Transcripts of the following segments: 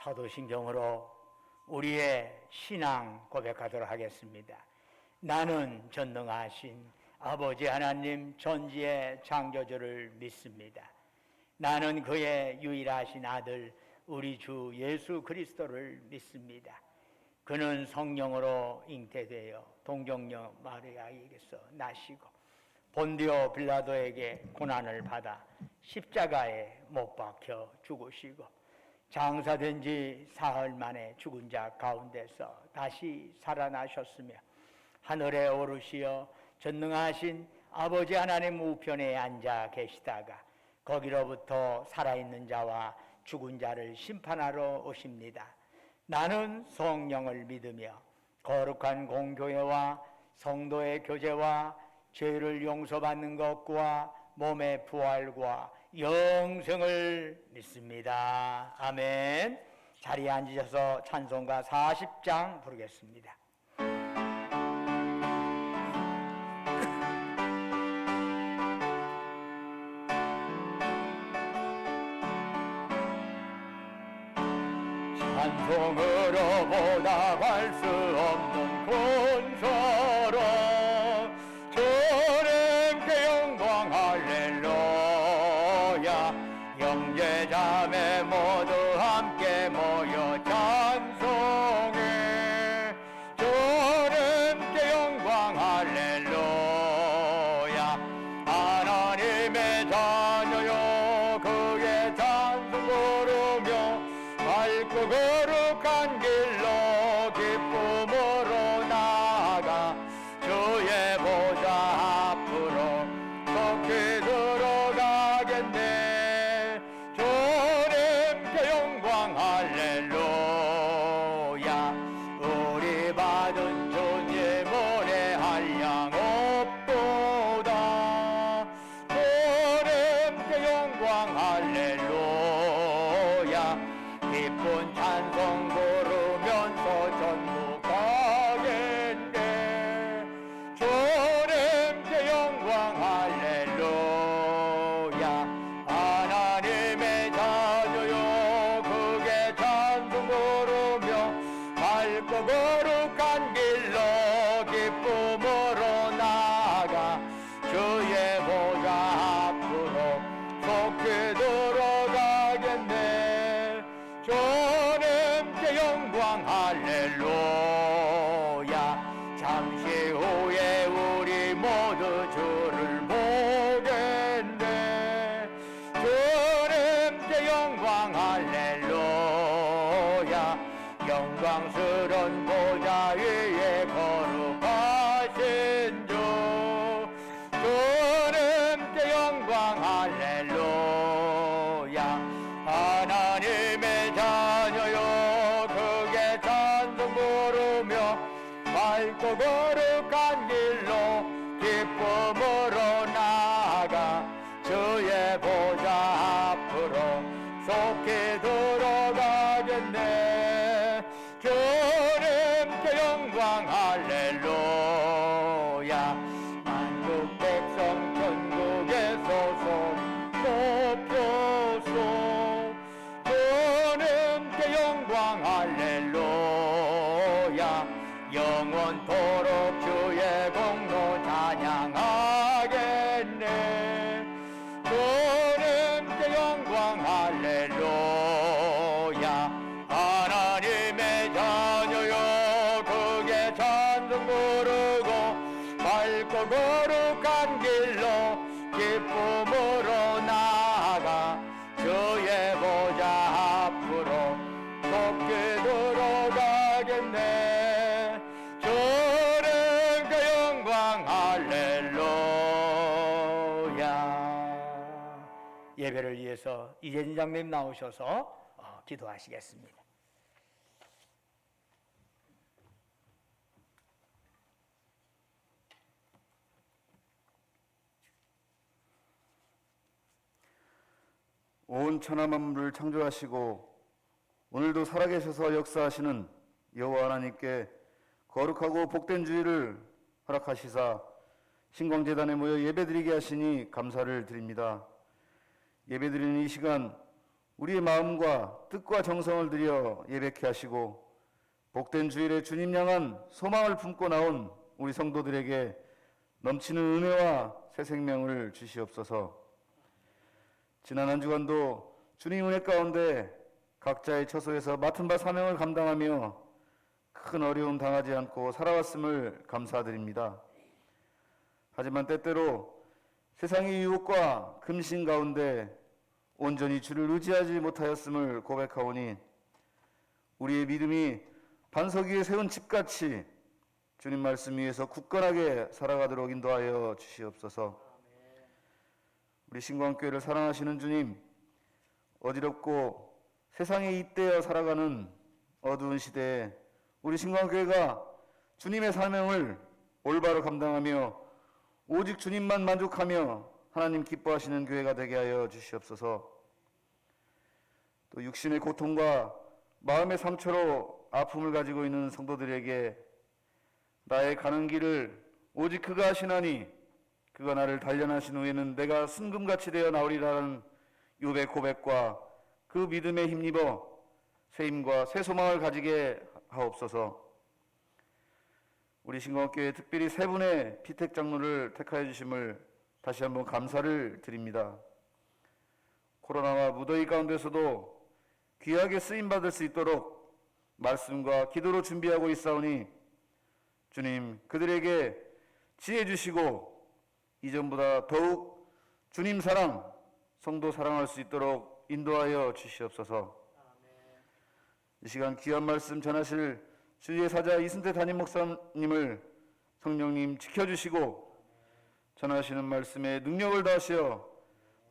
사도신경으로 우리의 신앙 고백하도록 하겠습니다. 나는 전능하신 아버지 하나님 전지의 창조주를 믿습니다. 나는 그의 유일하신 아들 우리 주 예수 그리스도를 믿습니다. 그는 성령으로 잉태되어 동정녀 마리아에게서 나시고 본디오 빌라도에게 고난을 받아 십자가에 못 박혀 죽으시고 장사된 지 사흘 만에 죽은 자 가운데서 다시 살아나셨으며 하늘에 오르시어 전능하신 아버지 하나님 우편에 앉아 계시다가 거기로부터 살아있는 자와 죽은 자를 심판하러 오십니다. 나는 성령을 믿으며 거룩한 공교회와 성도의 교제와 죄를 용서받는 것과 몸의 부활과 영생을 믿습니다. 아멘. 자리에 앉으셔서 찬송가 40장 부르겠습니다. 찬송으로 보답할 수 없는 권세로 주님께 영광 할렐루야. 형제자매 모두 함께 모여 찬송해 주님께 영광 할렐루야. 하나님의 자녀여 그의 찬송 부르며 밝고 거룩한 길로 기쁨으로 나아가 주의 보좌 앞으로 속히 들어가겠네. 주님께 영광 할렐루야. 우리 받은 주님 은혜 한량 없도다. 주님께 영광 할렐루야. 기쁜 찬송 부르면서 전부 가겠네. 주님께 영광 할렐루야. 하나님의 자녀여 그게 찬송 부르며 밝고 거룩한 길로 기쁨으로 나아가 주의 보좌 앞으로 속히 들어가겠네. 주님께 영광 할렐루야. 잠시 후에 우리 모두 주를 보겠네. 주님께 영광 할렐루야. 영광스런 보좌 위에 거룩하신 주 주님께 영광 할렐루야. 하나님의 자녀여 그게 찬송 부르며 밝고 거룩한 길로 기쁨으로 나아가 주의 보좌 앞으로 속히 들어가겠네. 주님께 영광 할렐루야. 만국 백성 천국에서 손 높여서 주님께 영광 할렐루야. 영원토록 주의 공로 찬양하겠네. 주님께 영광 할렐루야. 하나님의 자녀여 그게 찬송 부르고 밝고 거룩한 길로 기쁨으로 나아가 주의 보좌 앞으로 속히 들어가겠네. 주님께 영광 할렐루야. 예배를 위해서 이재진 장님 나오셔서 기도하시겠습니다. 온 천하 만물을 창조하시고 오늘도 살아계셔서 역사하시는 여호와 하나님께 거룩하고 복된 주일을 허락하시사 신광제단에 모여 예배드리게 하시니 감사를 드립니다. 예배드리는 이 시간 우리의 마음과 뜻과 정성을 들여 예배케 하시고 복된 주일에 주님 향한 소망을 품고 나온 우리 성도들에게 넘치는 은혜와 새 생명을 주시옵소서. 지난 한 주간도 주님 은혜 가운데 각자의 처소에서 맡은 바 사명을 감당하며 큰 어려움 당하지 않고 살아왔음을 감사드립니다. 하지만 때때로 세상의 유혹과 금신 가운데 온전히 주를 의지하지 못하였음을 고백하오니 우리의 믿음이 반석 위에 세운 집같이 주님 말씀 위에서 굳건하게 살아가도록 인도하여 주시옵소서. 우리 신광교회를 사랑하시는 주님, 어지럽고 세상에 잇대어 살아가는 어두운 시대에 우리 신광교회가 주님의 사명을 올바로 감당하며 오직 주님만 만족하며 하나님 기뻐하시는 교회가 되게 하여 주시옵소서. 또 육신의 고통과 마음의 상처로 아픔을 가지고 있는 성도들에게 나의 가는 길을 오직 그가 하시나니 그가 나를 단련하신 후에는 내가 순금같이 되어 나오리라는 욥의 고백과 그 믿음에 힘입어 새 힘과 새 소망을 가지게 하옵소서. 우리 신광교회 특별히 세 분의 피택 장로를 택하여 주심을 다시 한번 감사를 드립니다. 코로나와 무더위 가운데서도 귀하게 쓰임받을 수 있도록 말씀과 기도로 준비하고 있사오니 주님 그들에게 지혜 주시고 이전보다 더욱 주님 사랑, 성도 사랑할 수 있도록 인도하여 주시옵소서. 이 시간 귀한 말씀 전하실 주의 사자 이순태 담임 목사님을 성령님 지켜주시고 전하시는 말씀에 능력을 다하시어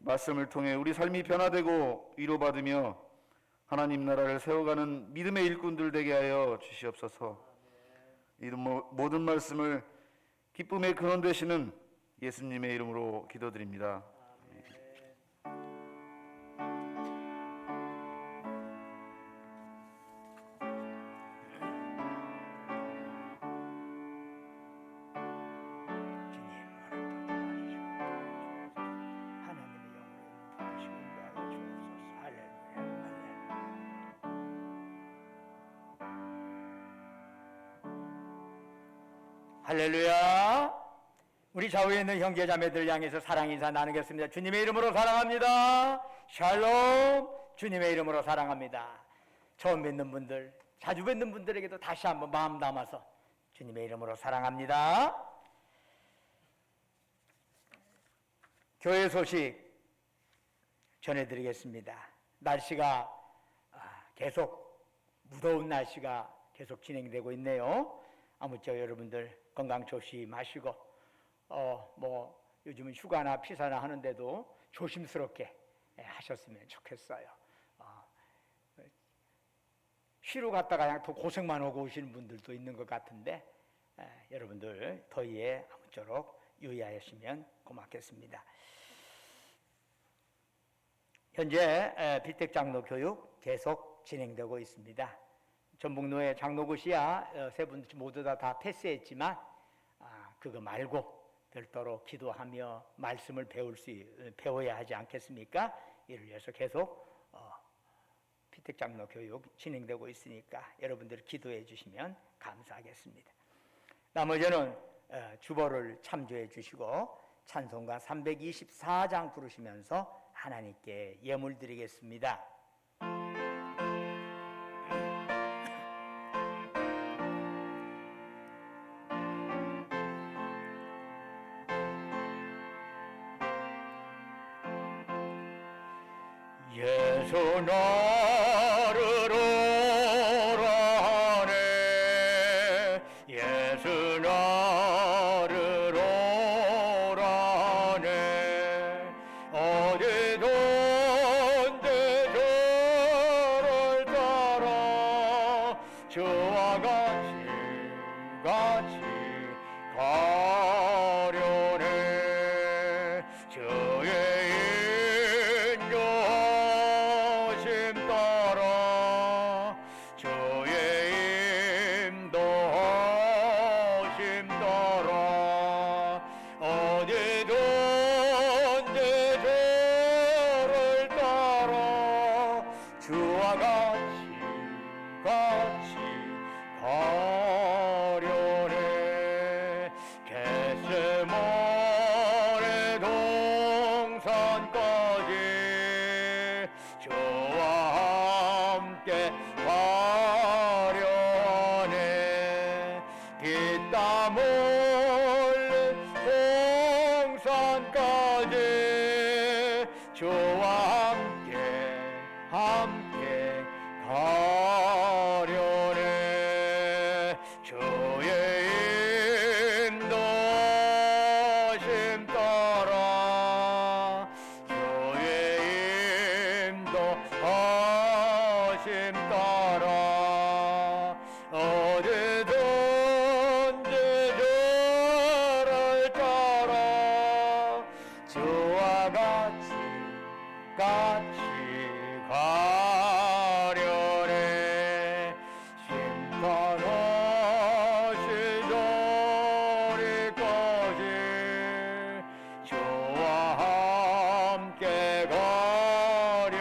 말씀을 통해 우리 삶이 변화되고 위로받으며 하나님 나라를 세워가는 믿음의 일꾼들 되게 하여 주시옵소서. 이 모든 말씀을 기쁨의 근원 되시는 예수님의 이름으로 기도드립니다. 할렐루야. 우리 좌우에 있는 형제 자매들 향해서 사랑 인사 나누겠습니다. 주님의 이름으로 사랑합니다. 샬롬. 주님의 이름으로 사랑합니다. 처음 뵙는 분들, 자주 뵙는 분들에게도 다시 한번 마음 담아서 주님의 이름으로 사랑합니다. 교회 소식 전해드리겠습니다. 날씨가 계속 무더운 날씨가 계속 진행되고 있네요. 아무쪼록 여러분들 건강 조심하시고 요즘은 휴가나 피사나 하는데도 조심스럽게 하셨으면 좋겠어요. 쉬러 갔다가 그냥 더 고생만 하고 오시는 분들도 있는 것 같은데 여러분들 더위에 아무쪼록 유의하시면 고맙겠습니다. 현재 비택장로 교육 계속 진행되고 있습니다. 전북로의 장로고시야 세 분 모두 다 패스했지만 그거 말고 별도로 기도하며 말씀을 배워야 하지 않겠습니까? 이를 위해서 계속 피택장로 교육 진행되고 있으니까 여러분들 기도해 주시면 감사하겠습니다. 나머지는 주보를 참조해 주시고 찬송가 324장 부르시면서 하나님께 예물 드리겠습니다. 예수 나를 오라네 예수 나를 오라네 어디든지 저를 따라 저와 같이 가려네 저의 인도하심 따라 저의 인도하심 따라 어디든지 저를 따라 함께 가려네. 피땀 흘린 동산까지 주와 함께 가려네. 주의 인도심 따라 주의 인도하심 따라 어디든지 주를 따라 주와 같이 가려네. 심판하시저리까지 주와 함께 가려네.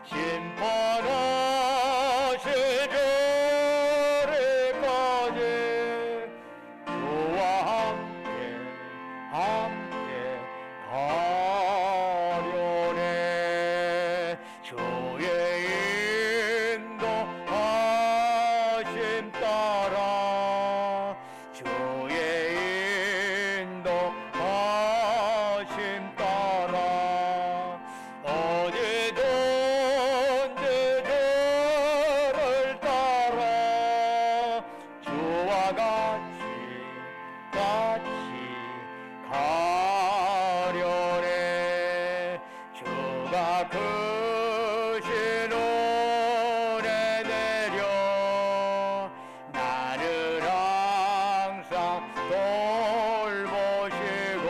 심판하시저리까지 주와 함께 가려네. 주의 인도하심 따라 주의 인도하심 따라 어디든지 주를 따라 주와 같이 가려네. 주가 크신 은혜 내려 나를 항상 돌보시고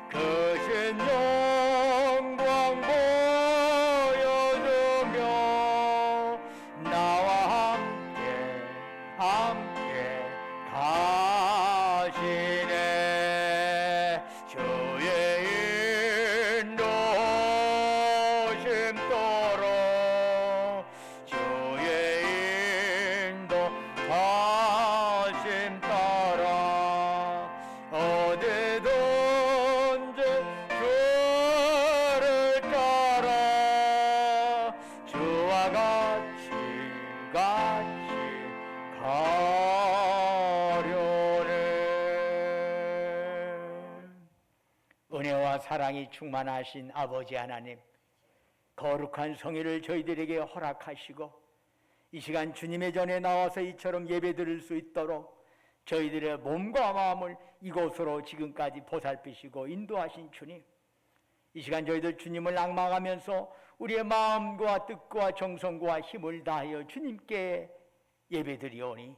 크신 영광 보여주며 나와 함께 가시네. 주의 인도심 따라 주의 인도하심 따라 어디든지 주를 따라 주와 같이 가려네. 은혜와 사랑이 충만하신 아버지 하나님, 거룩한 성회를 저희들에게 허락하시고 이 시간 주님의 전에 나와서 이처럼 예배드릴 수 있도록 저희들의 몸과 마음을 이곳으로 지금까지 보살피시고 인도하신 주님, 이 시간 저희들 주님을 낭망하면서 우리의 마음과 뜻과 정성과 힘을 다하여 주님께 예배드리오니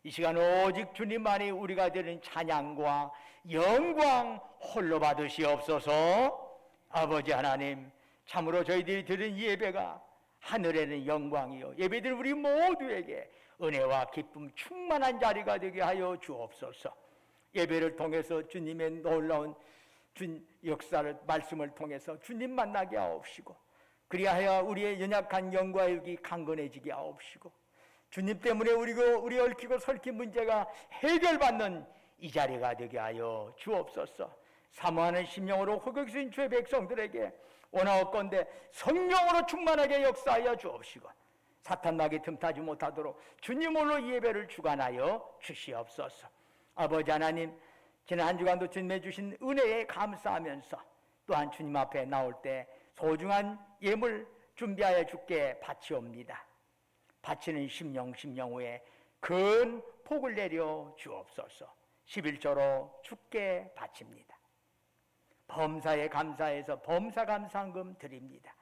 이 시간 오직 주님만이 우리가 드리는 찬양과 영광 홀로 받으시옵소서. 아버지 하나님, 참으로 저희들이 드린 예배가 하늘에는 영광이요 예배들 우리 모두에게 은혜와 기쁨 충만한 자리가 되게 하여 주옵소서. 예배를 통해서 주님의 놀라운 역사를 말씀을 통해서 주님 만나게 하옵시고 그리하여 우리의 연약한 영과 육이 강건해지게 하옵시고 주님 때문에 우리 얽히고 설킨 문제가 해결받는 이 자리가 되게 하여 주옵소서. 사모하는 심령으로 호격신 주의 백성들에게 원하옵건대 성령으로 충만하게 역사하여 주옵시고 사탄 나게 틈타지 못하도록 주님 홀로 예배를 주관하여 주시옵소서. 아버지 하나님, 지난 한 주간도 주님의 주신 은혜에 감사하면서 또한 주님 앞에 나올 때 소중한 예물 준비하여 주께 바치옵니다. 바치는 심령 후에 큰 복을 내려 주옵소서. 11조로 주께 바칩니다. 범사에 감사해서 범사 감사한금 드립니다.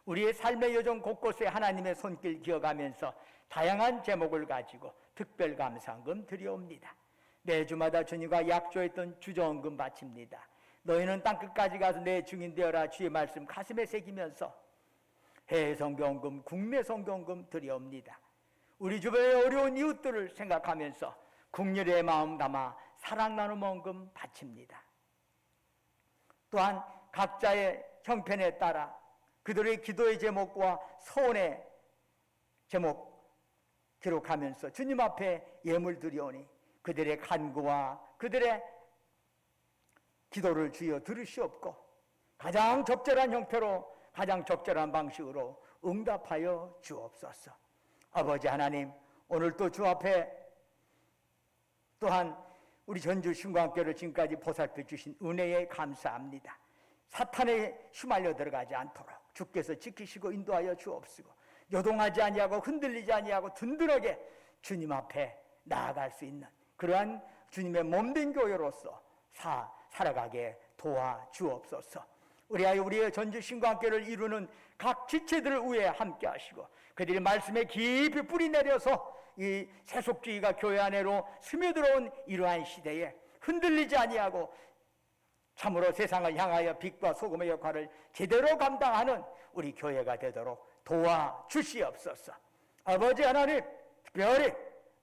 우리의 삶의 여정 곳곳에 하나님의 손길 기억하면서 다양한 제목을 가지고 특별 감사한금 드리옵니다. 매주마다 주님과 약조했던 주정금 바칩니다. 너희는 땅끝까지 가서 내 증인 되어라 주의 말씀 가슴에 새기면서 해외 성경금, 국내 성경금 드리옵니다. 우리 주변의 어려운 이웃들을 생각하면서 국률의 마음 담아 사랑 나눔 헌금 바칩니다. 또한 각자의 형편에 따라 그들의 기도의 제목과 소원의 제목 기록하면서 주님 앞에 예물 드리오니 그들의 간구와 그들의 기도를 주여 들으시옵고 가장 적절한 형태로 가장 적절한 방식으로 응답하여 주옵소서. 아버지 하나님, 오늘 또 주 앞에 또한 우리 전주 신광교를 지금까지 보살펴 주신 은혜에 감사합니다. 사탄에 휘말려 들어가지 않도록 주께서 지키시고 인도하여 주옵시고, 요동하지 아니하고 흔들리지 아니하고 든든하게 주님 앞에 나아갈 수 있는 그러한 주님의 몸된 교회로서 살아가게 도와주옵소서. 우리의 전주 신광교를 이루는 각 지체들을 위해 함께 하시고, 그들이 말씀에 깊이 뿌리 내려서 이 세속주의가 교회 안으로 스며들어온 이러한 시대에 흔들리지 아니하고 참으로 세상을 향하여 빛과 소금의 역할을 제대로 감당하는 우리 교회가 되도록 도와주시옵소서. 아버지 하나님, 특별히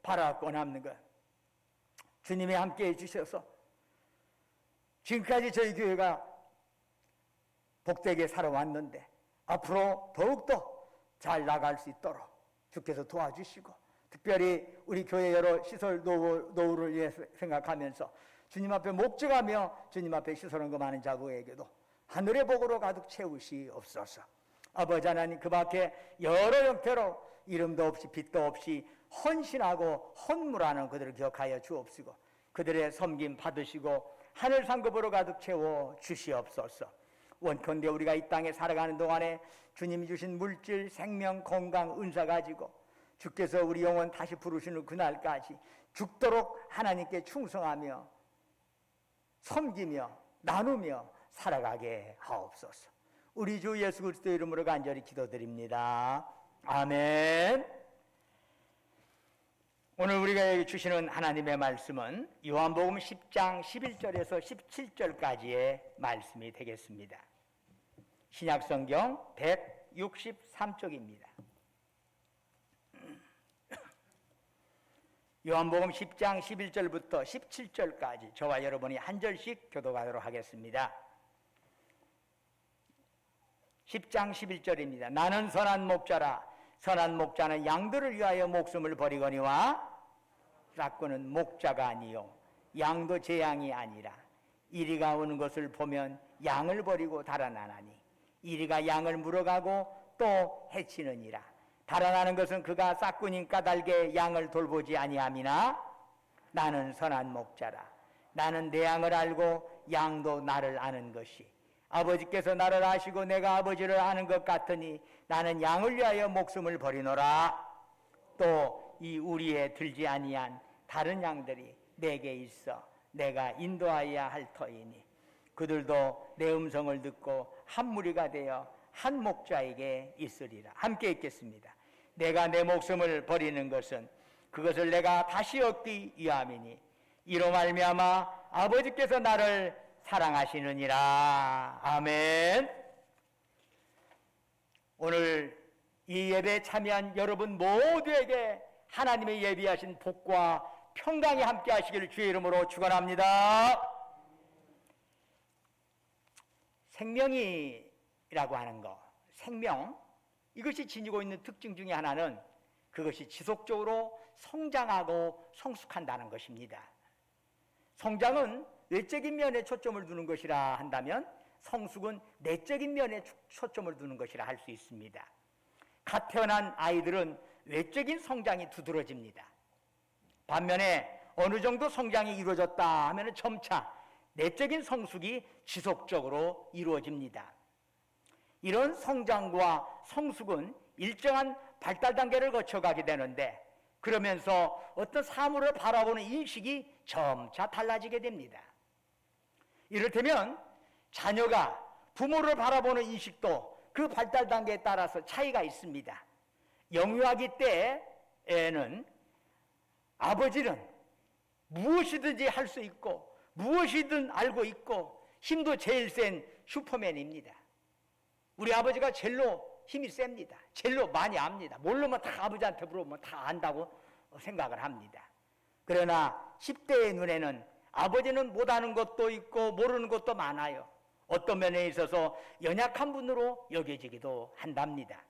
바라고 남는 것 주님이 함께 해주셔서 지금까지 저희 교회가 복되게 살아왔는데 앞으로 더욱더 잘 나갈 수 있도록 주께서 도와주시고, 특별히 우리 교회 여러 시설 노후를 위해 생각하면서 주님 앞에 목적하며 주님 앞에 시설한 거 많은 자부에게도 하늘의 복으로 가득 채우시옵소서. 아버지 하나님, 그 밖에 여러 형태로 이름도 없이 빛도 없이 헌신하고 헌물하는 그들을 기억하여 주옵시고, 그들의 섬김 받으시고 하늘 상급으로 가득 채워 주시옵소서. 원컨대 우리가 이 땅에 살아가는 동안에 주님이 주신 물질, 생명, 건강, 은사 가지고 주께서 우리 영혼 다시 부르시는 그날까지 죽도록 하나님께 충성하며 섬기며 나누며 살아가게 하옵소서. 우리 주 예수 그리스도의 이름으로 간절히 기도드립니다. 아멘. 오늘 우리가 주시는 하나님의 말씀은 요한복음 10장 11절에서 17절까지의 말씀이 되겠습니다. 신약성경 163쪽입니다. 요한복음 10장 11절부터 17절까지 저와 여러분이 한 절씩 교독하도록 하겠습니다. 10장 11절입니다. 나는 선한 목자라. 선한 목자는 양들을 위하여 목숨을 버리거니와 싹구는 목자가 아니요 양도 제 양이 아니라 이리가 오는 것을 보면 양을 버리고 달아나나니 이리가 양을 물어가고 또 해치느니라. 달아나는 것은 그가 싹구님 까닭에 양을 돌보지 아니함이나 나는 선한 목자라. 나는 내 양을 알고 양도 나를 아는 것이 아버지께서 나를 아시고 내가 아버지를 아는 것 같으니 나는 양을 위하여 목숨을 버리노라. 또 이 우리에 들지 아니한 다른 양들이 내게 있어 내가 인도하여야 할 터이니 그들도 내 음성을 듣고 한 무리가 되어 한 목자에게 있으리라. 함께 읽겠습니다. 내가 내 목숨을 버리는 것은 그것을 내가 다시 얻기 위함이니 이로 말미암아 아버지께서 나를 사랑하시느니라. 아멘. 오늘 이 예배에 참여한 여러분 모두에게 하나님의 예비하신 복과 평강이 함께 하시기를 주의 이름으로 축원합니다. 생명이라고 하는 것, 생명, 이것이 지니고 있는 특징 중에 하나는 그것이 지속적으로 성장하고 성숙한다는 것입니다. 성장은 외적인 면에 초점을 두는 것이라 한다면 성숙은 내적인 면에 초점을 두는 것이라 할 수 있습니다. 갓 태어난 아이들은 외적인 성장이 두드러집니다. 반면에 어느 정도 성장이 이루어졌다 하면 점차 내적인 성숙이 지속적으로 이루어집니다. 이런 성장과 성숙은 일정한 발달 단계를 거쳐가게 되는데 그러면서 어떤 사물을 바라보는 인식이 점차 달라지게 됩니다. 이를테면 자녀가 부모를 바라보는 인식도 그 발달 단계에 따라서 차이가 있습니다. 영유아기 때에는 아버지는 무엇이든지 할 수 있고 무엇이든 알고 있고 힘도 제일 센 슈퍼맨입니다. 우리 아버지가 제일로 힘이 셉니다. 제일로 많이 압니다. 모르면 다 아버지한테 물어보면 다 안다고 생각을 합니다. 그러나 10대의 눈에는 아버지는 못하는 것도 있고 모르는 것도 많아요. 어떤 면에 있어서 연약한 분으로 여겨지기도 한답니다.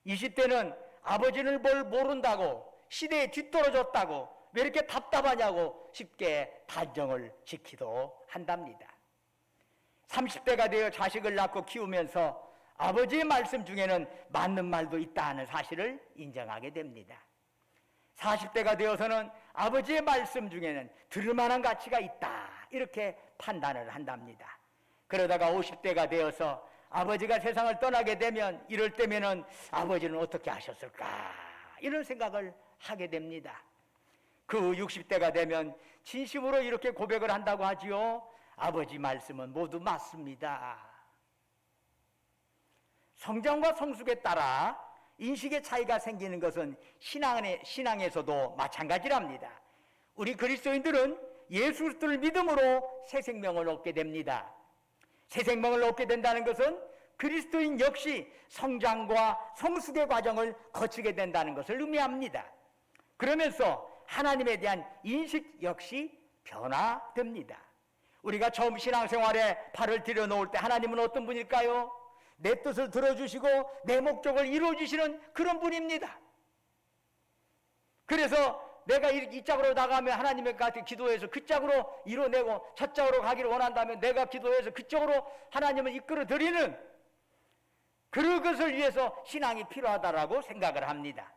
20대는 아버지를 뭘 모른다고 시대에 뒤떨어졌다고 왜 이렇게 답답하냐고 쉽게 단정을 지키도 한답니다. 30대가 되어 자식을 낳고 키우면서 아버지의 말씀 중에는 맞는 말도 있다 하는 사실을 인정하게 됩니다. 40대가 되어서는 아버지의 말씀 중에는 들을 만한 가치가 있다, 이렇게 판단을 한답니다. 그러다가 50대가 되어서 아버지가 세상을 떠나게 되면, 이럴 때면은 아버지는 어떻게 하셨을까, 이런 생각을 하게 됩니다. 그 60대가 되면 진심으로 이렇게 고백을 한다고 하지요. 아버지 말씀은 모두 맞습니다. 성장과 성숙에 따라 인식의 차이가 생기는 것은 신앙에서도 마찬가지랍니다. 우리 그리스도인들은 예수 그리스도를 믿음으로 새 생명을 얻게 됩니다. 새 생명을 얻게 된다는 것은 그리스도인 역시 성장과 성숙의 과정을 거치게 된다는 것을 의미합니다. 그러면서 하나님에 대한 인식 역시 변화됩니다. 우리가 처음 신앙생활에 발을 들여놓을 때 하나님은 어떤 분일까요? 내 뜻을 들어주시고 내 목적을 이루어주시는 그런 분입니다. 그래서 내가 이 짝으로 나가면 하나님한테 기도해서 그 짝으로 이뤄내고, 저 짝으로 가기를 원한다면 내가 기도해서 그쪽으로 하나님을 이끌어 드리는, 그것을 위해서 신앙이 필요하다라고 생각을 합니다.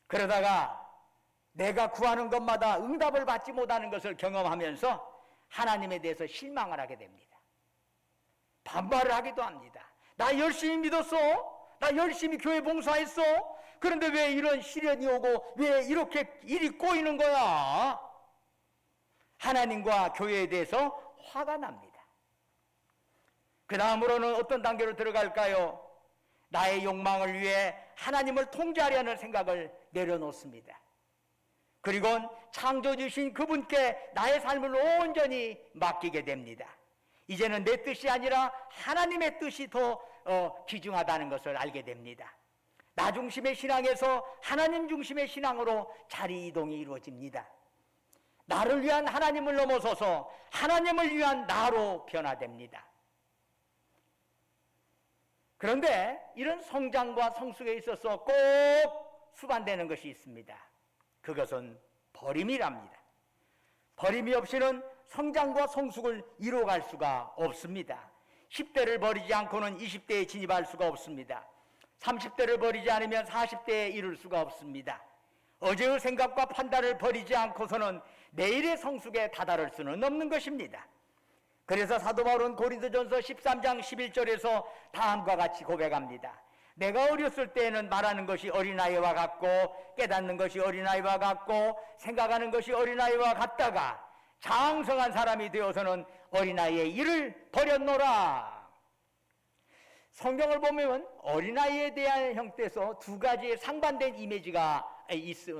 그러다가 내가 구하는 것마다 응답을 받지 못하는 것을 경험하면서 하나님에 대해서 실망을 하게 됩니다. 반발을 하기도 합니다. 나 열심히 믿었어. 나 열심히 교회 봉사했어. 그런데 왜 이런 시련이 오고 왜 이렇게 일이 꼬이는 거야? 하나님과 교회에 대해서 화가 납니다. 그 다음으로는 어떤 단계로 들어갈까요? 나의 욕망을 위해 하나님을 통제하려는 생각을 내려놓습니다. 그리고 창조주신 그분께 나의 삶을 온전히 맡기게 됩니다. 이제는 내 뜻이 아니라 하나님의 뜻이 더 귀중하다는 것을 알게 됩니다. 나 중심의 신앙에서 하나님 중심의 신앙으로 자리 이동이 이루어집니다. 나를 위한 하나님을 넘어서서 하나님을 위한 나로 변화됩니다. 그런데 이런 성장과 성숙에 있어서 꼭 수반되는 것이 있습니다. 그것은 버림이랍니다. 버림이 없이는 성장과 성숙을 이루어갈 수가 없습니다. 10대를 버리지 않고는 20대에 진입할 수가 없습니다. 30대를 버리지 않으면 40대에 이룰 수가 없습니다. 어제의 생각과 판단을 버리지 않고서는 내일의 성숙에 다다를 수는 없는 것입니다. 그래서 사도 바울은 고린도전서 13장 11절에서 다음과 같이 고백합니다. 내가 어렸을 때에는 말하는 것이 어린아이와 같고 깨닫는 것이 어린아이와 같고 생각하는 것이 어린아이와 같다가 장성한 사람이 되어서는 어린아이의 일을 버렸노라. 성경을 보면 어린아이에 대한 형태에서 두 가지의 상반된 이미지가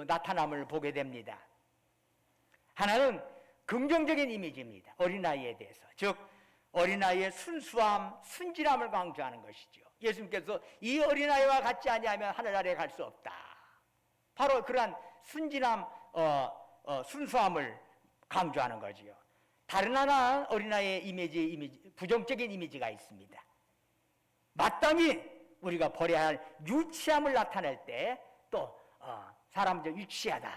나타남을 보게 됩니다. 하나는 긍정적인 이미지입니다. 어린아이에 대해서. 즉 어린아이의 순수함, 순진함을 강조하는 것이죠. 예수님께서 이 어린아이와 같지 아니하면 하늘나라에 갈 수 없다. 바로 그러한 순진함, 순수함을 강조하는 거지요. 다른 하나 어린아이의 이미지, 부정적인 이미지가 있습니다. 마땅히 우리가 버려야 할 유치함을 나타낼 때 또 사람들 유치하다,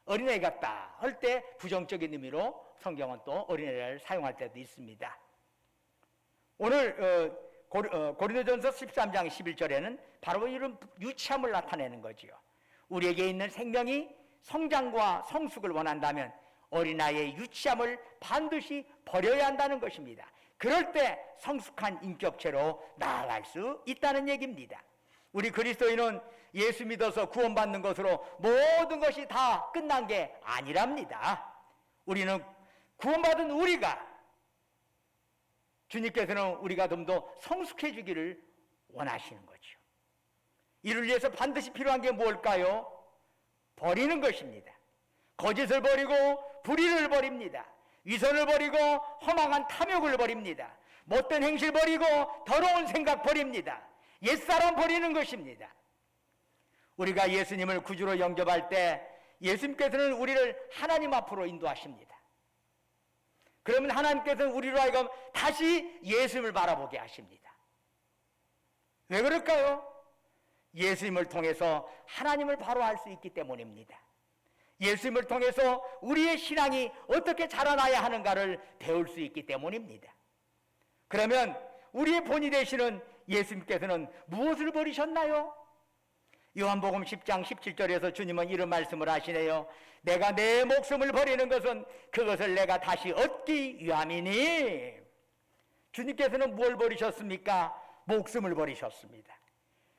어린아이 같다 할 때 부정적인 의미로 성경은 또 어린아이를 사용할 때도 있습니다. 오늘 고린도전서 13장 11절에는 바로 이런 유치함을 나타내는 거지요. 우리에게 있는 생명이 성장과 성숙을 원한다면 어린아이의 유치함을 반드시 버려야 한다는 것입니다. 그럴 때 성숙한 인격체로 나아갈 수 있다는 얘기입니다. 우리 그리스도인은 예수 믿어서 구원받는 것으로 모든 것이 다 끝난 게 아니랍니다. 우리는 구원받은 우리가, 주님께서는 우리가 좀 더 성숙해지기를 원하시는 거죠. 이를 위해서 반드시 필요한 게 뭘까요? 버리는 것입니다. 거짓을 버리고 불의를 버립니다. 위선을 버리고 허망한 탐욕을 버립니다. 못된 행실 버리고 더러운 생각 버립니다. 옛사람 버리는 것입니다. 우리가 예수님을 구주로 영접할 때 예수님께서는 우리를 하나님 앞으로 인도하십니다. 그러면 하나님께서는 우리로 하여금 다시 예수님을 바라보게 하십니다. 왜 그럴까요? 예수님을 통해서 하나님을 바로 알 수 있기 때문입니다. 예수님을 통해서 우리의 신앙이 어떻게 자라나야 하는가를 배울 수 있기 때문입니다. 그러면 우리의 본이 되시는 예수님께서는 무엇을 버리셨나요? 요한복음 10장 17절에서 주님은 이런 말씀을 하시네요. 내가 내 목숨을 버리는 것은 그것을 내가 다시 얻기 위함이니. 주님께서는 뭘 버리셨습니까? 목숨을 버리셨습니다.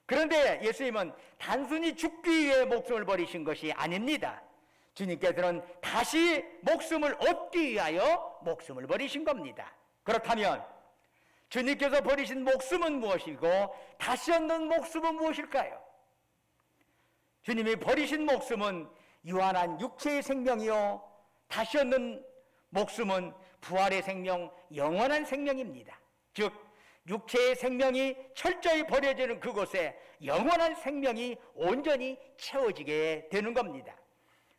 그런데 예수님은 단순히 죽기 위해 목숨을 버리신 것이 아닙니다. 주님께서는 다시 목숨을 얻기 위하여 목숨을 버리신 겁니다. 그렇다면 주님께서 버리신 목숨은 무엇이고 다시 얻는 목숨은 무엇일까요? 주님이 버리신 목숨은 유한한 육체의 생명이요, 다시 얻는 목숨은 부활의 생명, 영원한 생명입니다. 즉 육체의 생명이 철저히 버려지는 그곳에 영원한 생명이 온전히 채워지게 되는 겁니다.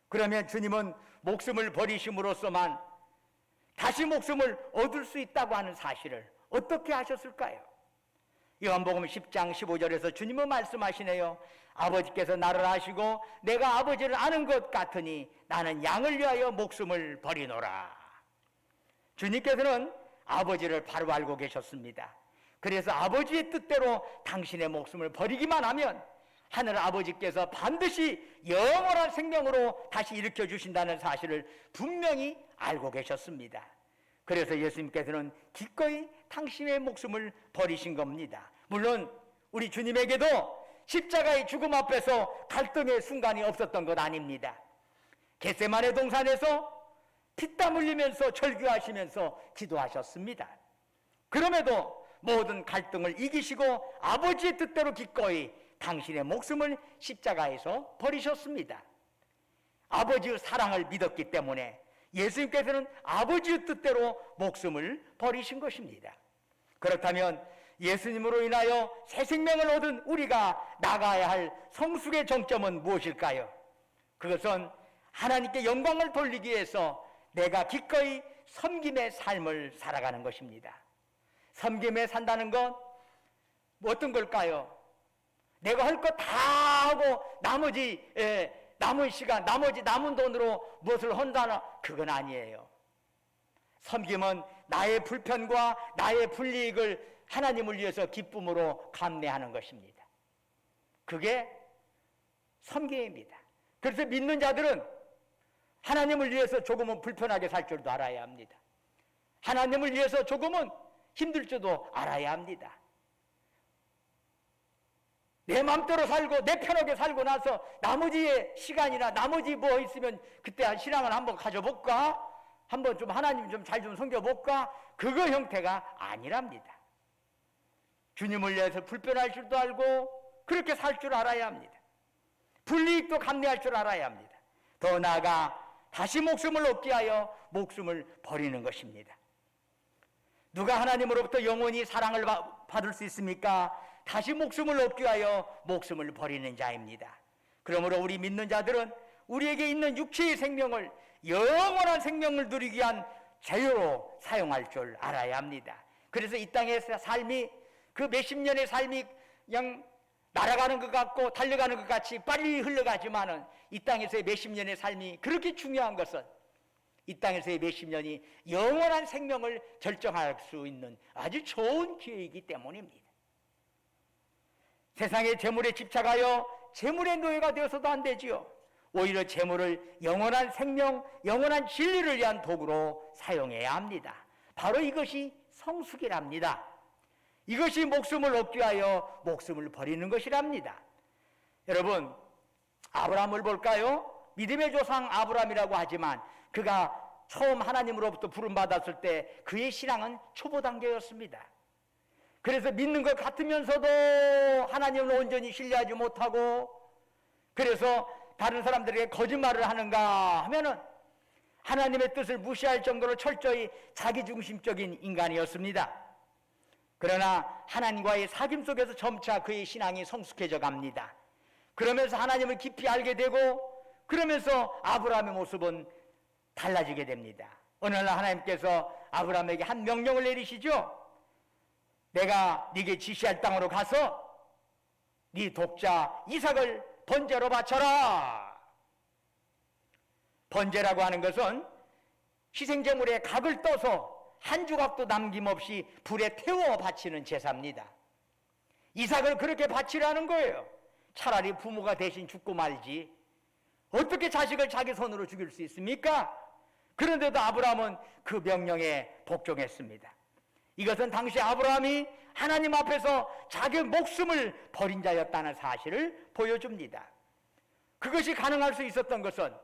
그러면 주님은 목숨을 버리심으로써만 다시 목숨을 얻을 수 있다고 하는 사실을 어떻게 하셨을까요? 요한복음 10장 15절에서 주님은 말씀하시네요. 아버지께서 나를 아시고 내가 아버지를 아는 것 같으니 나는 양을 위하여 목숨을 버리노라. 주님께서는 아버지를 바로 알고 계셨습니다. 그래서 아버지의 뜻대로 당신의 목숨을 버리기만 하면 하늘 아버지께서 반드시 영원한 생명으로 다시 일으켜 주신다는 사실을 분명히 알고 계셨습니다. 그래서 예수님께서는 기꺼이 당신의 목숨을 버리신 겁니다. 물론 우리 주님에게도 십자가의 죽음 앞에서 갈등의 순간이 없었던 것 아닙니다. 겟세마네 동산에서 피땀 흘리면서 절규하시면서 기도하셨습니다. 그럼에도 모든 갈등을 이기시고 아버지의 뜻대로 기꺼이 당신의 목숨을 십자가에서 버리셨습니다. 아버지의 사랑을 믿었기 때문에 예수님께서는 아버지의 뜻대로 목숨을 버리신 것입니다. 그렇다면 예수님으로 인하여 새 생명을 얻은 우리가 나가야 할 성숙의 정점은 무엇일까요? 그것은 하나님께 영광을 돌리기 위해서 내가 기꺼이 섬김의 삶을 살아가는 것입니다. 섬김에 산다는 건 어떤 걸까요? 내가 할 것 다 하고 나머지 남은 시간, 남은 돈으로 무엇을 한다나, 그건 아니에요. 섬김은 나의 불편과 나의 불이익을 하나님을 위해서 기쁨으로 감내하는 것입니다. 그게 섬김입니다. 그래서 믿는 자들은 하나님을 위해서 조금은 불편하게 살 줄도 알아야 합니다. 하나님을 위해서 조금은 힘들 줄도 알아야 합니다. 내 마음대로 살고 내 편하게 살고 나서 나머지의 시간이나 나머지 뭐 있으면 그때 신앙을 한번 가져볼까? 한번 좀 하나님 좀 잘 좀 섬겨볼까? 그거 형태가 아니랍니다. 주님을 위해서 불편할 줄도 알고 그렇게 살 줄 알아야 합니다. 불이익도 감내할 줄 알아야 합니다. 더 나아가 다시 목숨을 얻기 위하여 목숨을 버리는 것입니다. 누가 하나님으로부터 영원히 사랑을 받을 수 있습니까? 다시 목숨을 얻기 위하여 목숨을 버리는 자입니다. 그러므로 우리 믿는 자들은 우리에게 있는 육체의 생명을 영원한 생명을 누리기 위한 자유로 사용할 줄 알아야 합니다. 그래서 이 땅의 삶이 그 몇십 년의 삶이 그냥 날아가는 것 같고 달려가는 것 같이 빨리 흘러가지만은 이 땅에서의 몇십 년의 삶이 그렇게 중요한 것은 이 땅에서의 몇십 년이 영원한 생명을 결정할 수 있는 아주 좋은 기회이기 때문입니다. 세상의 재물에 집착하여 재물의 노예가 되어서도 안 되지요. 오히려 재물을 영원한 생명, 영원한 진리를 위한 도구로 사용해야 합니다. 바로 이것이 성숙이랍니다. 이것이 목숨을 얻기 위하여 목숨을 버리는 것이랍니다. 여러분, 아브라함을 볼까요? 믿음의 조상 아브라함이라고 하지만 그가 처음 하나님으로부터 부름받았을 때 그의 신앙은 초보 단계였습니다. 그래서 믿는 것 같으면서도 하나님을 온전히 신뢰하지 못하고, 그래서 다른 사람들에게 거짓말을 하는가 하면은 하나님의 뜻을 무시할 정도로 철저히 자기중심적인 인간이었습니다. 그러나 하나님과의 사귐 속에서 점차 그의 신앙이 성숙해져 갑니다. 그러면서 하나님을 깊이 알게 되고, 그러면서 아브라함의 모습은 달라지게 됩니다. 어느 날 하나님께서 아브라함에게 한 명령을 내리시죠. 내가 네게 지시할 땅으로 가서 네 독자 이삭을 번제로 바쳐라. 번제라고 하는 것은 희생제물에 각을 떠서 한 조각도 남김없이 불에 태워 바치는 제사입니다. 이삭을 그렇게 바치라는 거예요. 차라리 부모가 대신 죽고 말지 어떻게 자식을 자기 손으로 죽일 수 있습니까? 그런데도 아브라함은 그 명령에 복종했습니다. 이것은 당시 아브라함이 하나님 앞에서 자기 목숨을 버린 자였다는 사실을 보여줍니다. 그것이 가능할 수 있었던 것은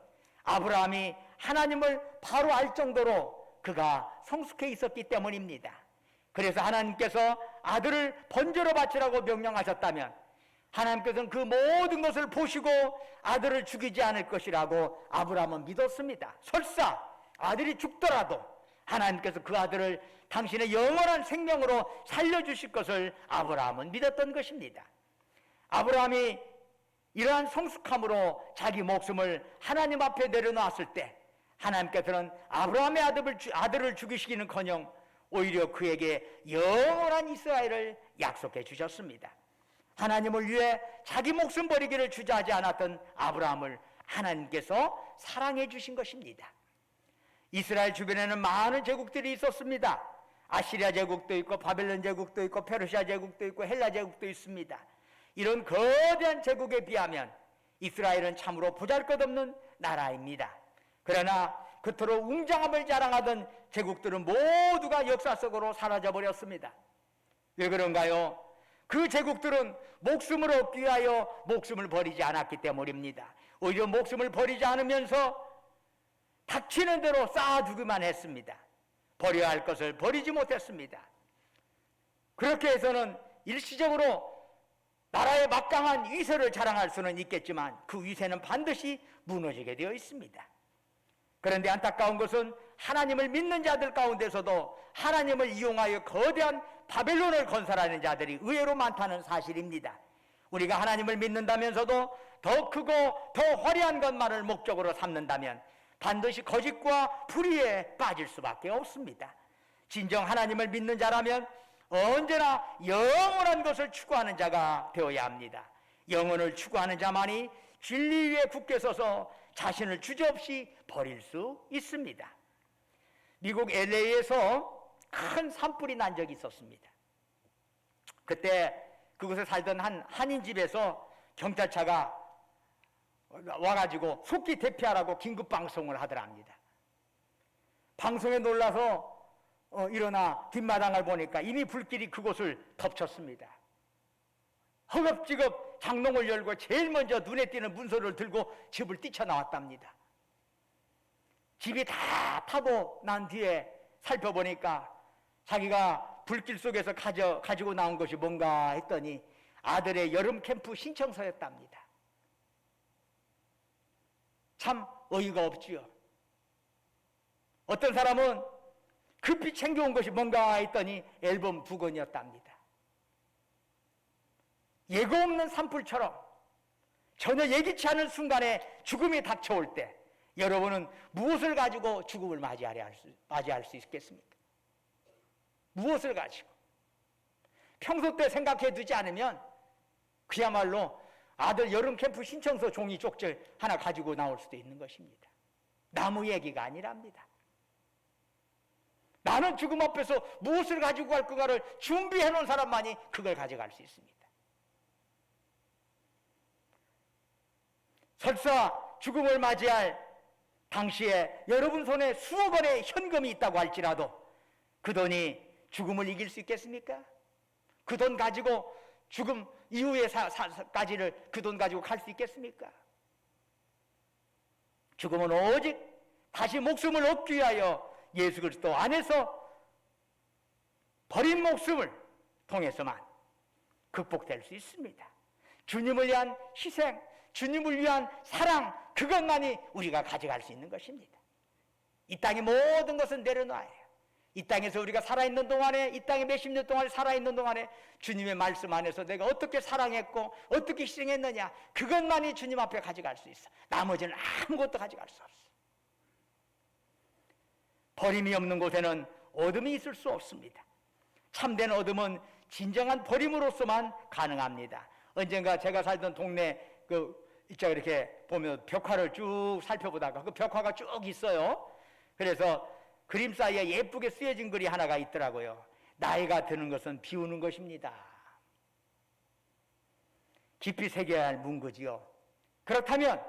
아브라함이 하나님을 바로 알 정도로 그가 성숙해 있었기 때문입니다. 그래서 하나님께서 아들을 번제로 바치라고 명령하셨다면 하나님께서는 그 모든 것을 보시고 아들을 죽이지 않을 것이라고 아브라함은 믿었습니다. 설사 아들이 죽더라도 하나님께서 그 아들을 당신의 영원한 생명으로 살려주실 것을 아브라함은 믿었던 것입니다. 아브라함이 이러한 성숙함으로 자기 목숨을 하나님 앞에 내려놓았을 때 하나님께서는 아브라함의 아들을 죽이시기는커녕 오히려 그에게 영원한 이스라엘을 약속해 주셨습니다. 하나님을 위해 자기 목숨 버리기를 주저하지 않았던 아브라함을 하나님께서 사랑해 주신 것입니다. 이스라엘 주변에는 많은 제국들이 있었습니다. 아시리아 제국도 있고 바벨론 제국도 있고 페르시아 제국도 있고 헬라 제국도 있습니다. 이런 거대한 제국에 비하면 이스라엘은 참으로 보잘것없는 나라입니다. 그러나 그토록 웅장함을 자랑하던 제국들은 모두가 역사 속으로 사라져버렸습니다. 왜 그런가요? 그 제국들은 목숨을 얻기 위하여 목숨을 버리지 않았기 때문입니다. 오히려 목숨을 버리지 않으면서 닥치는 대로 쌓아두기만 했습니다. 버려야 할 것을 버리지 못했습니다. 그렇게 해서는 일시적으로 나라의 막강한 위세를 자랑할 수는 있겠지만 그 위세는 반드시 무너지게 되어 있습니다. 그런데 안타까운 것은 하나님을 믿는 자들 가운데서도 하나님을 이용하여 거대한 바벨론을 건설하는 자들이 의외로 많다는 사실입니다. 우리가 하나님을 믿는다면서도 더 크고 더 화려한 것만을 목적으로 삼는다면 반드시 거짓과 불의에 빠질 수밖에 없습니다. 진정 하나님을 믿는 자라면 언제나 영원한 것을 추구하는 자가 되어야 합니다. 영혼을 추구하는 자만이 진리 위에 굳게 서서 자신을 주저없이 버릴 수 있습니다. 미국 LA에서 큰 산불이 난 적이 있었습니다. 그때 그곳에 살던 한 한인집에서 경찰차가 와가지고 속기 대피하라고 긴급 방송을 하더랍니다. 방송에 놀라서 일어나 뒷마당을 보니까 이미 불길이 그곳을 덮쳤습니다. 허겁지겁 장롱을 열고 제일 먼저 눈에 띄는 문서를 들고 집을 뛰쳐나왔답니다. 집이 다 타고 난 뒤에 살펴보니까 자기가 불길 속에서 가지고 나온 것이 뭔가 했더니 아들의 여름 캠프 신청서였답니다. 참 어이가 없지요. 어떤 사람은 급히 챙겨온 것이 뭔가 했더니 앨범 2권이었답니다. 예고 없는 산불처럼 전혀 예기치 않은 순간에 죽음이 닥쳐올 때 여러분은 무엇을 가지고 죽음을 맞이할 수 있겠습니까? 무엇을 가지고? 평소 때 생각해 두지 않으면 그야말로 아들 여름 캠프 신청서 종이 쪽지 하나 가지고 나올 수도 있는 것입니다. 나무 얘기가 아니랍니다. 나는 죽음 앞에서 무엇을 가지고 갈 건가를 준비해 놓은 사람만이 그걸 가져갈 수 있습니다. 설사 죽음을 맞이할 당시에 여러분 손에 수억 원의 현금이 있다고 할지라도 그 돈이 죽음을 이길 수 있겠습니까? 그 돈 가지고 죽음 이후의 까지를 그 돈 가지고 갈 수 있겠습니까? 죽음은 오직 다시 목숨을 얻기 위하여 예수 그리스도 안에서 버린 목숨을 통해서만 극복될 수 있습니다. 주님을 위한 희생, 주님을 위한 사랑, 그것만이 우리가 가져갈 수 있는 것입니다. 이 땅의 모든 것은 내려놔야 해요. 이 땅에서 우리가 살아있는 동안에, 이 땅에 몇십 년 동안 살아있는 동안에 주님의 말씀 안에서 내가 어떻게 사랑했고 어떻게 희생했느냐, 그것만이 주님 앞에 가져갈 수 있어. 나머지는 아무것도 가져갈 수 없어. 버림이 없는 곳에는 어둠이 있을 수 없습니다. 참된 어둠은 진정한 버림으로서만 가능합니다. 언젠가 제가 살던 동네 이렇게 보면 벽화를 쭉 살펴보다가 그 벽화가 쭉 있어요. 그래서 그림 사이에 예쁘게 쓰여진 글이 하나가 있더라고요. 나이가 드는 것은 비우는 것입니다. 깊이 새겨야 할 문구지요. 그렇다면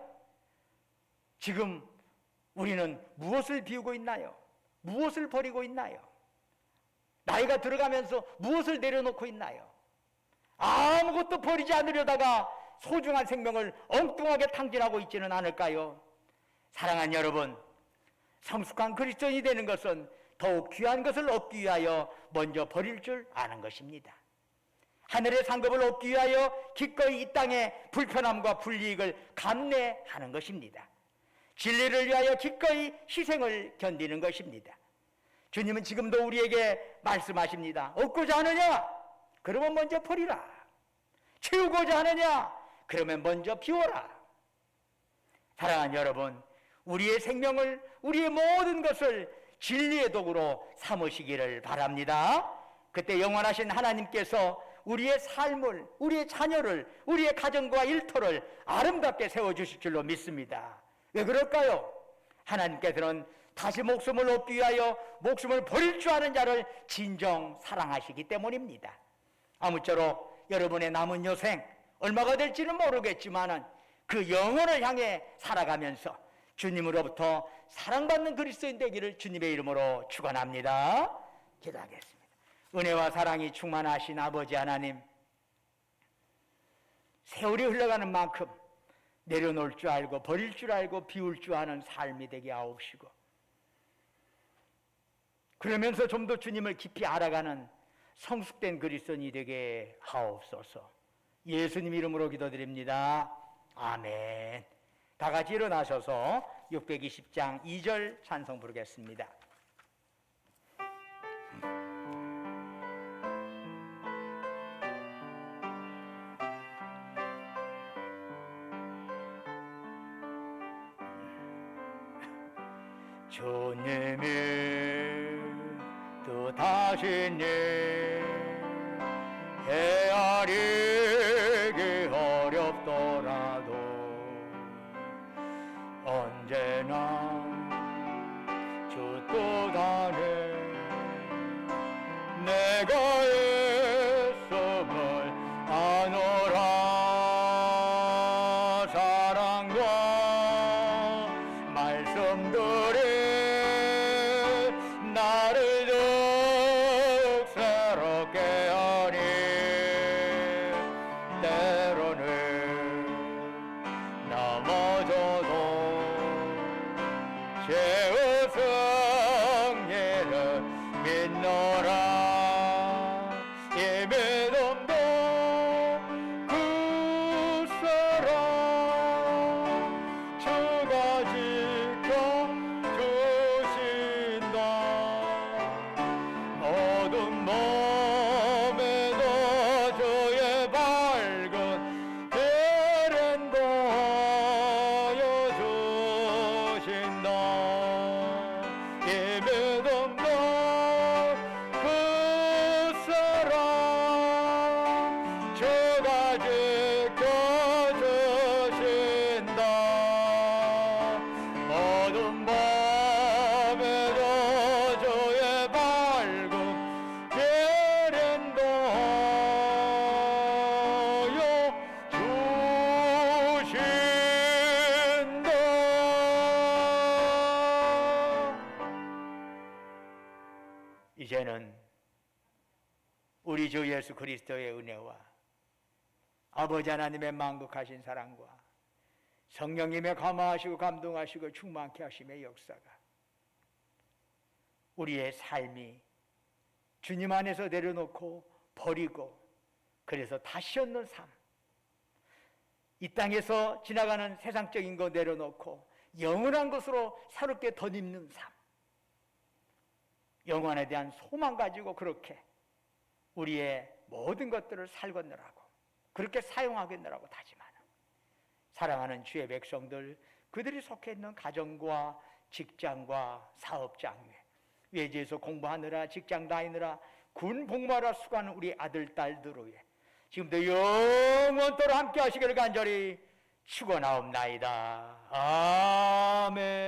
지금 우리는 무엇을 비우고 있나요? 무엇을 버리고 있나요? 나이가 들어가면서 무엇을 내려놓고 있나요? 아무것도 버리지 않으려다가 소중한 생명을 엉뚱하게 탕진하고 있지는 않을까요? 사랑하는 여러분, 성숙한 그리스도인이 되는 것은 더욱 귀한 것을 얻기 위하여 먼저 버릴 줄 아는 것입니다. 하늘의 상급을 얻기 위하여 기꺼이 이 땅의 불편함과 불이익을 감내하는 것입니다. 진리를 위하여 기꺼이 희생을 견디는 것입니다. 주님은 지금도 우리에게 말씀하십니다. 얻고자 하느냐? 그러면 먼저 버리라. 채우고자 하느냐? 그러면 먼저 비워라. 사랑하는 여러분, 우리의 생명을, 우리의 모든 것을 진리의 도구로 삼으시기를 바랍니다. 그때 영원하신 하나님께서 우리의 삶을, 우리의 자녀를, 우리의 가정과 일터를 아름답게 세워주실 줄로 믿습니다. 왜 그럴까요? 하나님께서는 다시 목숨을 얻기 위하여 목숨을 버릴 줄 아는 자를 진정 사랑하시기 때문입니다. 아무쪼록 여러분의 남은 여생 얼마가 될지는 모르겠지만 그 영혼을 향해 살아가면서 주님으로부터 사랑받는 그리스도인 되기를 주님의 이름으로 축원합니다. 기도하겠습니다. 은혜와 사랑이 충만하신 아버지 하나님, 세월이 흘러가는 만큼 내려놓을 줄 알고 버릴 줄 알고 비울 줄 아는 삶이 되게 하옵시고, 그러면서 좀 더 주님을 깊이 알아가는 성숙된 그리스도인이 되게 하옵소서. 예수님 이름으로 기도드립니다. 아멘. 다 같이 일어나셔서 620장 2절 찬송 부르겠습니다. 주님이 뜻하시니 헤아리기 어렵더라도 언제나 주 뜻 안에 내가 애씀을 아노라. 사랑과 말씀들이 나를 더욱 새롭게 하니 때로는 넘어져도 죄의 승리를 믿노라. 이 믿음도 그 사랑 주가 지켜주신다. 어두운 몸에도 주의 밝은 빛을 보여주신다. 이 믿음도 그 사랑 주가 지켜주신다. 어두운 밤에도 주의 밝은 빛을 보여주신다. 이제는 우리 주 예수 그리스도의 은혜와 아버지 하나님의 만극하신 사랑과 성령님의 감화하시고 감동하시고 충만케 하심의 역사가 우리의 삶이 주님 안에서 내려놓고 버리고 그래서 다시 얻는 삶, 이 땅에서 지나가는 세상적인 거 내려놓고 영원한 것으로 새롭게 덧입는 삶, 영원에 대한 소망 가지고 그렇게 우리의 모든 것들을 살건느라고 그렇게 사용하겠느라고 다짐하는 사랑하는 주의 백성들, 그들이 속해 있는 가정과 직장과 사업장 위에 외지에서 공부하느라 직장 다니느라 군 복무하러 수고하는 우리 아들 딸들 위해 지금도 영원토록 함께 하시기를 간절히 축원하옵나이다. 아멘.